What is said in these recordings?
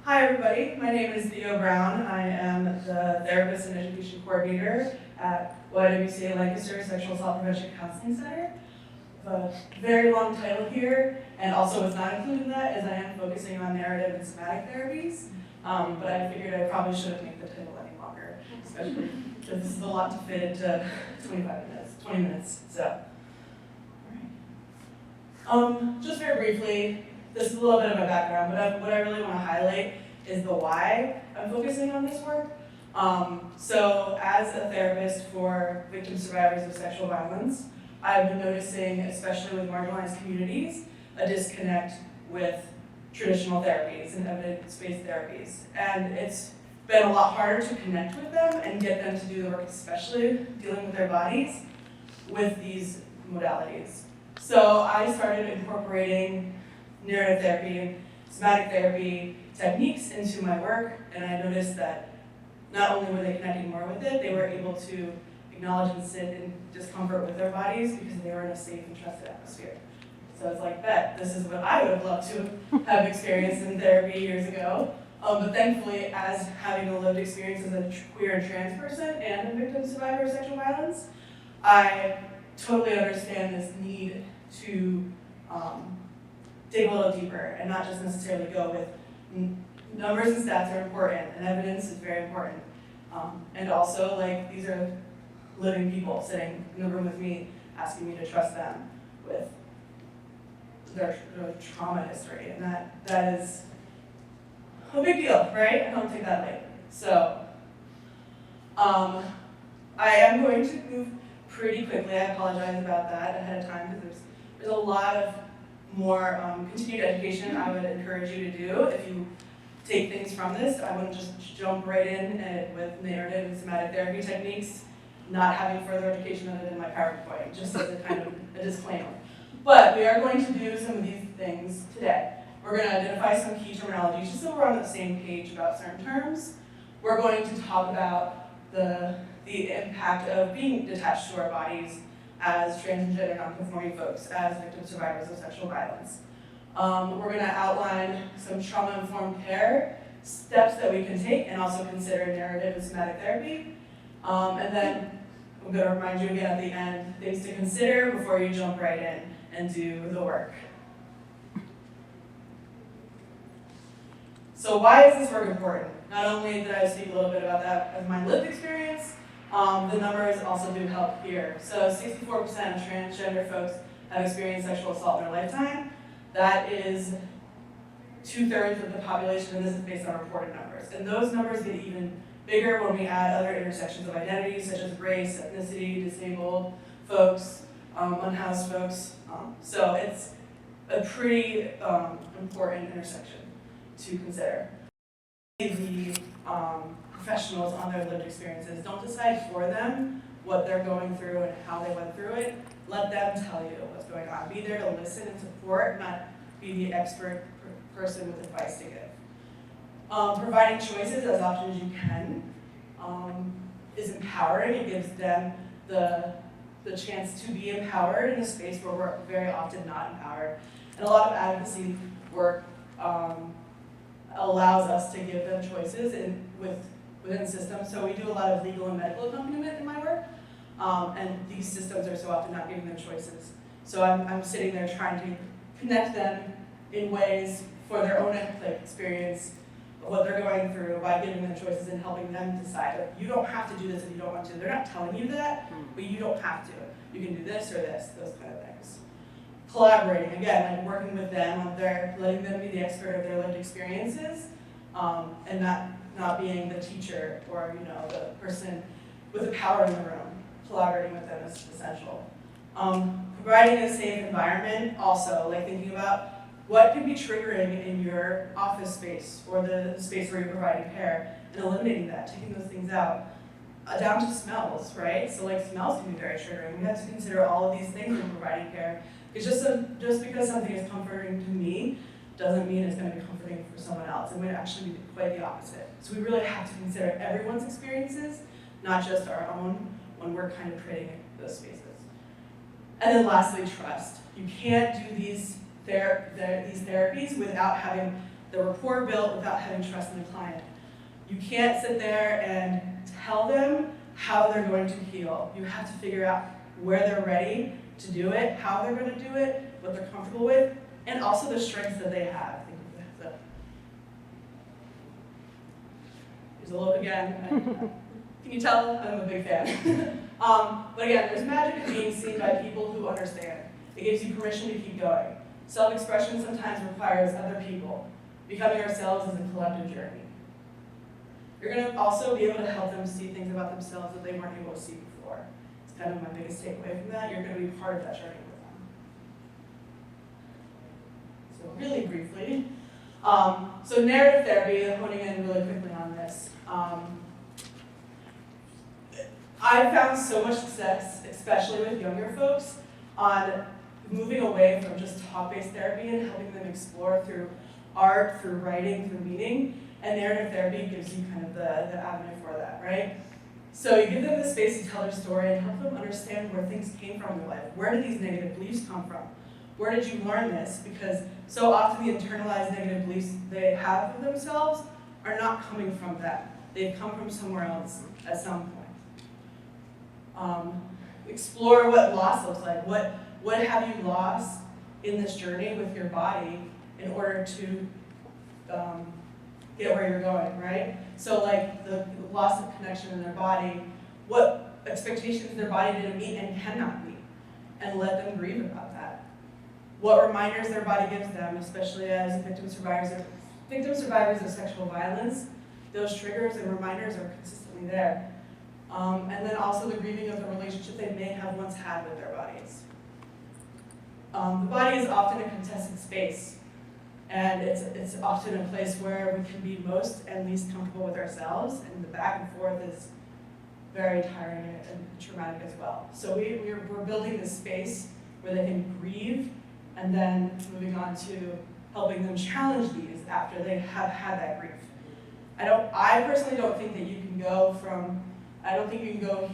Hi everybody, my name is Theo Brown. I am the Therapist and Education Coordinator at YWCA Lancaster Sexual Assault Prevention Counseling Center. A very long title here, and also what's not included in that is I am focusing on narrative and somatic therapies, but I figured I probably shouldn't make the title any longer, especially because this is a lot to fit into 20 minutes, so. Just very briefly, this is a little bit of my background, but what I really want to highlight is the why I'm focusing on this work. So as a therapist for victim survivors of sexual violence, I've been noticing, especially with marginalized communities, a disconnect with traditional therapies and evidence-based therapies. And it's been a lot harder to connect with them and get them to do the work, especially dealing with their bodies, with these modalities. So I started incorporating narrative therapy and somatic therapy techniques into my work, and I noticed that not only were they connecting more with it, they were able to acknowledge and sit in discomfort with their bodies because they were in a safe and trusted atmosphere. So it's like, this is what I would have loved to have experienced in therapy years ago. But thankfully, as having a lived experience as a queer and trans person and a victim survivor of sexual violence, I totally understand this need to dig a little deeper and not just necessarily go with numbers and stats are important and evidence is very important. And also, like, these are living people sitting in the room with me, asking me to trust them with their trauma history, and that is a big deal, right? I don't take that lightly. So, I am going to move pretty quickly. I apologize about that ahead of time because there's a lot of more continued education I would encourage you to do if you take things from this. I wouldn't just jump right in with narrative and somatic therapy techniques, not having further education other than my PowerPoint, just as a kind of a disclaimer. But we are going to do some of these things today. We're going to identify some key terminology just so we're on the same page about certain terms. We're going to talk about the impact of being detached to our bodies as trans and gender nonconforming folks, as victim survivors of sexual violence. We're going to outline some trauma-informed care steps that we can take and also consider narrative and somatic therapy. And then I'm going to remind you again at the end, things to consider before you jump right in and do the work. So why is this work important? Not only did I speak a little bit about that as my lived experience, the numbers also do help here. So 64% of transgender folks have experienced sexual assault in their lifetime. That is 2/3 of the population, and this is based on reported numbers. And those numbers get even bigger when we add other intersections of identity, such as race, ethnicity, disabled folks, unhoused folks. So it's a pretty important intersection to consider. The professionals on their lived experiences, don't decide for them what they're going through and how they went through it. Let them tell you what's going on. Be there to listen and support, not be the expert person with advice to give. Providing choices as often as you can is empowering. It gives them the chance to be empowered in a space where we're very often not empowered. And a lot of advocacy work allows us to give them choices within systems. So we do a lot of legal and medical accompaniment in my work, and these systems are so often not giving them choices. So I'm sitting there trying to connect them in ways for their own experience of what they're going through by giving them choices and helping them decide. Like, you don't have to do this if you don't want to. They're not telling you that, but you don't have to. You can do this or this, those kind of things. Collaborating, again, like working with them on letting them be the expert of their lived experiences, and not being the teacher or the person with the power in the room. Collaborating with them is essential. Providing a safe environment, also, like thinking about what can be triggering in your office space or the space where you're providing care, and eliminating that, taking those things out. Down to smells, right? So like smells can be very triggering. We have to consider all of these things when providing care. It's just because something is comforting to me doesn't mean it's going to be comforting for someone else. It might actually be quite the opposite. So we really have to consider everyone's experiences, not just our own, when we're kind of creating those spaces. And then lastly, trust. You can't do these therapies without having the rapport built without having trust in the client. You can't sit there and tell them how they're going to heal. You have to figure out where they're ready to do it, how they're going to do it, what they're comfortable with, and also the strengths that they have. Here's a look again. Can you tell? I'm a big fan. But again, there's magic in being seen by people who understand. It gives you permission to keep going. Self-expression sometimes requires other people. Becoming ourselves is a collective journey. You're going to also be able to help them see things about themselves that they weren't able to see before. It's kind of my biggest takeaway from that. You're going to be part of that journey with them. So really briefly, so narrative therapy, honing in really quickly on this. I've found so much success, especially with younger folks, on moving away from just talk-based therapy and helping them explore through art, through writing, through meaning. And narrative therapy gives you kind of the avenue for that, right? So you give them the space to tell their story and help them understand where things came from in their life. Where did these negative beliefs come from? Where did you learn this? Because so often the internalized negative beliefs they have of themselves are not coming from them. They've come from somewhere else at some point. Explore what loss looks like. What have you lost in this journey with your body in order to get where you're going, right? So like the loss of connection in their body, what expectations their body didn't meet and cannot meet, and let them grieve about that. What reminders their body gives them, especially as victim survivors of sexual violence, those triggers and reminders are consistently there. And then also the grieving of the relationship they may have once had with their bodies. The body is often a contested space, and it's often a place where we can be most and least comfortable with ourselves, and the back and forth is very tiring and traumatic as well. So we're building this space where they can grieve, and then moving on to helping them challenge these after they have had that grief. I personally don't think that you can go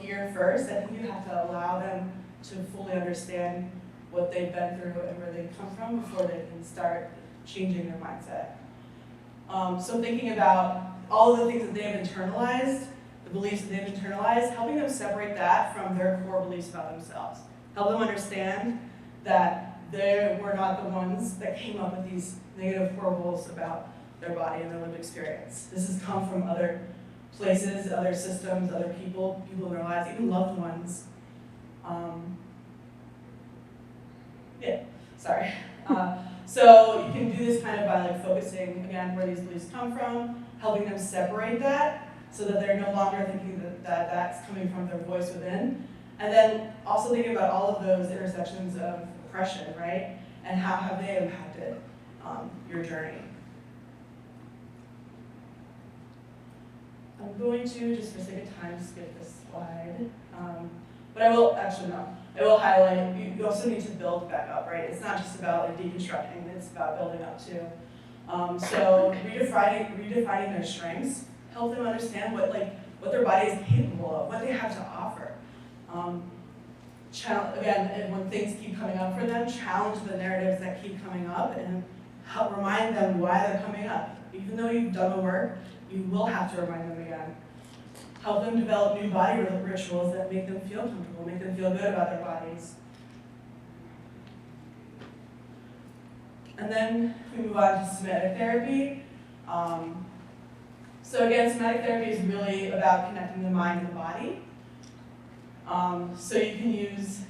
here first. I think you have to allow them to fully understand what they've been through and where they come from before they can start changing their mindset. So thinking about all of the things that they've internalized, the beliefs that they've internalized, helping them separate that from their core beliefs about themselves. Help them understand that they were not the ones that came up with these negative horribles about their body and their lived experience. This has come from other places, other systems, other people in their lives, even loved ones. So you can do this kind of by like focusing, again, where these beliefs come from, helping them separate that so that they're no longer thinking that that's coming from their voice within. And then also thinking about all of those intersections of oppression, right? And how have they impacted your journey. I'm going to, just for sake of time, skip this slide. But I will highlight, you also need to build back up, right? It's not just about like, deconstructing, it's about building up too. So redefining their strengths, help them understand what their body is capable of, what they have to offer. Again, when things keep coming up for them, challenge the narratives that keep coming up and help remind them why they're coming up. Even though you've done the work, you will have to remind them again. Help them develop new body rituals that make them feel comfortable, make them feel good about their bodies. And then we move on to somatic therapy. So again, somatic therapy is really about connecting the mind and the body. So you can use,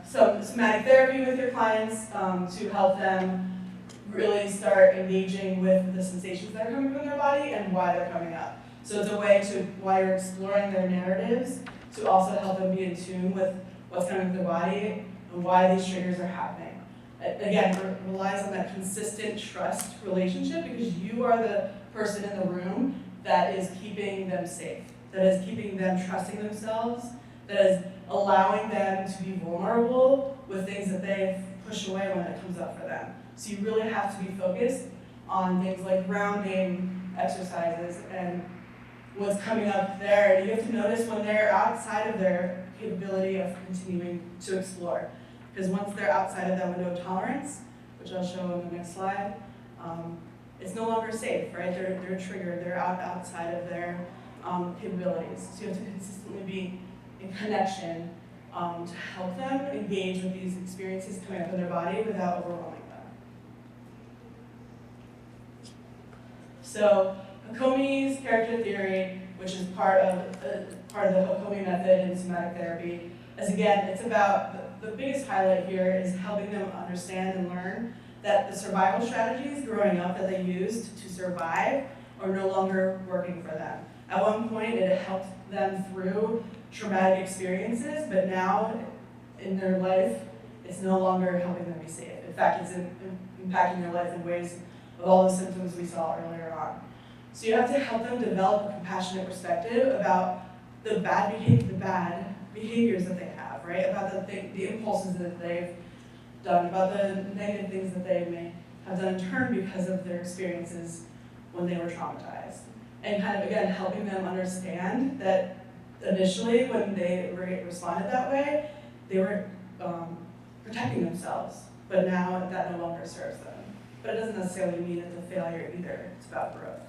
some somatic therapy with your clients to help them really start engaging with the sensations that are coming from their body and why they're coming up. So it's a way to, while you're exploring their narratives, to also help them be in tune with what's coming from their body and why these triggers are happening. Again, it relies on that consistent trust relationship because you are the person in the room that is keeping them safe, that is keeping them trusting themselves, that is allowing them to be vulnerable with things that they've pushed away when it comes up for them. So you really have to be focused on things like grounding exercises and what's coming up there. And you have to notice when they're outside of their capability of continuing to explore. Because once they're outside of that window of tolerance, which I'll show in the next slide, it's no longer safe, right? They're triggered, they're outside of their capabilities. So you have to consistently be in connection to help them engage with these experiences coming up in their body without overwhelming them. So Hakomi's character theory, which is part of the Hakomi method in somatic therapy, is again, it's about, the biggest highlight here is helping them understand and learn that the survival strategies growing up that they used to survive are no longer working for them. At one point, it helped them through traumatic experiences, but now in their life, it's no longer helping them be safe. In fact, it's impacting their life in ways of all the symptoms we saw earlier on. So you have to help them develop a compassionate perspective about the bad behaviors that they have, right? About the impulses that they've done, about the negative things that they may have done in turn because of their experiences when they were traumatized. And kind of, again, helping them understand that initially when they responded that way, they were protecting themselves, but now that no longer serves them. But it doesn't necessarily mean it's a failure either, it's about growth.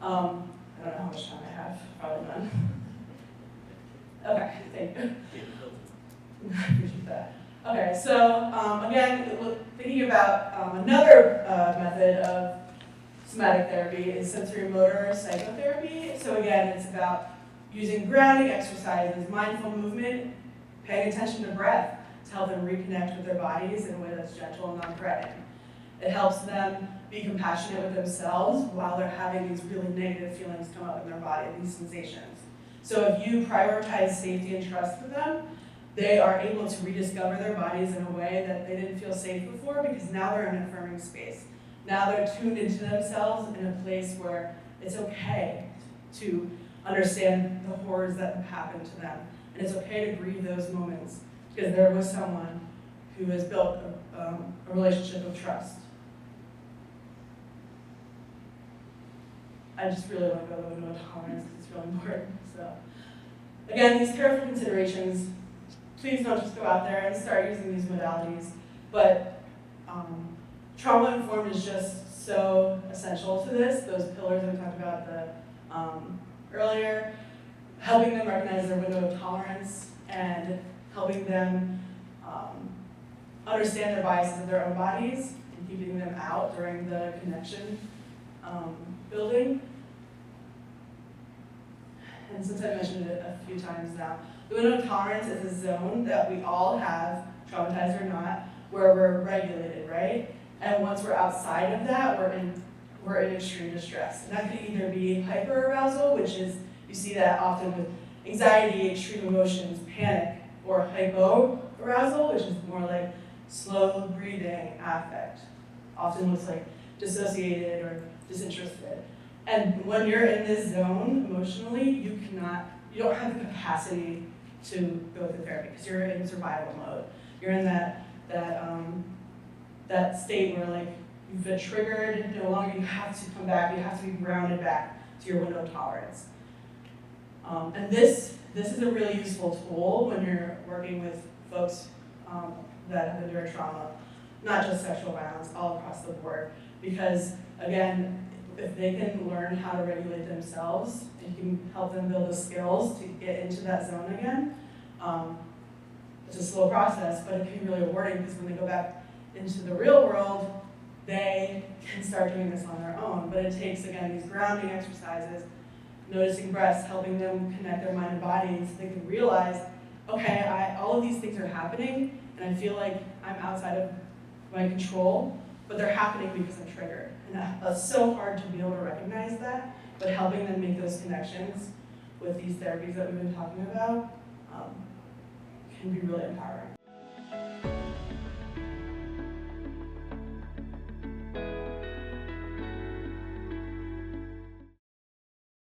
I don't know how much time I have, probably none. Okay, thank you. I appreciate that. Okay, so again, thinking about another method of somatic therapy is sensory-motor psychotherapy. So again, it's about using grounding exercises, mindful movement, paying attention to breath to help them reconnect with their bodies in a way that's gentle and non-threatening. It helps them be compassionate with themselves while they're having these really negative feelings come up in their body, these sensations. So if you prioritize safety and trust for them, they are able to rediscover their bodies in a way that they didn't feel safe before because now they're in an affirming space. Now they're tuned into themselves in a place where it's okay to understand the horrors that have happened to them. And it's okay to grieve those moments because there was someone who has built a relationship of trust. I just really want to go to window of tolerance because it's really important. So, again, these careful considerations, please don't just go out there and start using these modalities, but trauma-informed is just so essential to this. Those pillars we talked about earlier, helping them recognize their window of tolerance and helping them understand their biases of their own bodies and keeping them out during the connection building. And since I mentioned it a few times now, the window of tolerance is a zone that we all have, traumatized or not, where we're regulated, right? And once we're outside of that, we're in extreme distress. And that could either be hyperarousal, which is, you see that often with anxiety, extreme emotions, panic, or hypoarousal, which is more like slow breathing affect. Often looks like dissociated or disinterested. And when you're in this zone emotionally, you don't have the capacity to go through therapy because you're in survival mode. You're in that state where like you've been triggered, no longer you have to come back, you have to be grounded back to your window of tolerance. And this is a really useful tool when you're working with folks that have endured trauma, not just sexual violence, all across the board. Because again, if they can learn how to regulate themselves, and you can help them build the skills to get into that zone again, it's a slow process, but it can be really rewarding because when they go back into the real world, they can start doing this on their own. But it takes, again, these grounding exercises, noticing breaths, helping them connect their mind and body so they can realize, okay, all of these things are happening, and I feel like I'm outside of my control, but they're happening because I'm triggered. And it's so hard to be able to recognize that, but helping them make those connections with these therapies that we've been talking about can be really empowering.